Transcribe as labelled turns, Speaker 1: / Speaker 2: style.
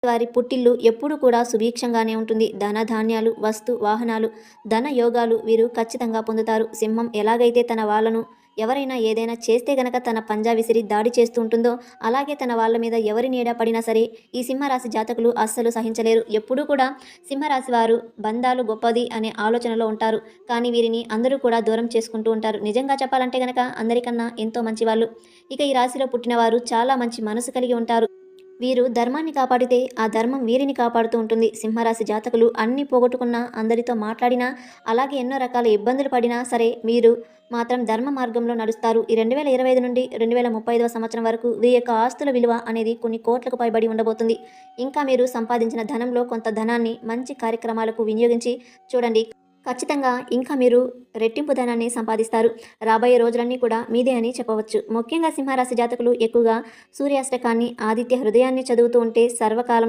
Speaker 1: వారి పుట్టిల్లు ఎప్పుడూ కూడా సుభిక్షంగానే ఉంటుంది. ధన ధాన్యాలు, వస్తు వాహనాలు, ధన యోగాలు వీరు ఖచ్చితంగా పొందుతారు. సింహం ఎలాగైతే తన వాళ్ళను ఎవరైనా ఏదైనా చేస్తే గనక తన పంజా విసిరి దాడి చేస్తూ ఉంటుందో, అలాగే తన వాళ్ళ మీద ఎవరి నీడ పడినా సరే ఈ సింహరాశి జాతకులు అస్సలు సహించలేరు. ఎప్పుడూ కూడా సింహరాశి వారు బంధాలు గొప్పది అనే ఆలోచనలో ఉంటారు. కానీ వీరిని అందరూ కూడా దూరం చేసుకుంటూ ఉంటారు. నిజంగా చెప్పాలంటే గనక అందరికన్నా ఎంతో మంచివాళ్ళు. ఇక ఈ రాశిలో పుట్టిన వారు చాలా మంచి మనసు కలిగి ఉంటారు. వీరు ధర్మాన్ని కాపాడితే ఆ ధర్మం వీరిని కాపాడుతూ ఉంటుంది. సింహరాశి జాతకులు అన్నీ పోగొట్టుకున్నా, అందరితో మాట్లాడినా, అలాగే ఎన్నో రకాల ఇబ్బందులు పడినా సరే వీరు మాత్రం ధర్మ మార్గంలో నడుస్తారు. ఈ 2025 నుండి 2035వ సంవత్సరం వరకు వీరి యొక్క ఆస్తుల విలువ అనేది కొన్ని కోట్లకు పైబడి ఉండబోతుంది. ఇంకా మీరు సంపాదించిన ధనంలో కొంత ధనాన్ని మంచి కార్యక్రమాలకు వినియోగించి చూడండి. ఖచ్చితంగా ఇంకా మీరు రెట్టింపు ధనాన్ని సంపాదిస్తారు. రాబోయే రోజులన్నీ కూడా మీదే అని చెప్పవచ్చు. ముఖ్యంగా సింహరాశి జాతకులు ఎక్కువగా సూర్యాష్టకాన్ని, ఆదిత్య హృదయాన్ని చదువుతూ ఉంటే సర్వకాలం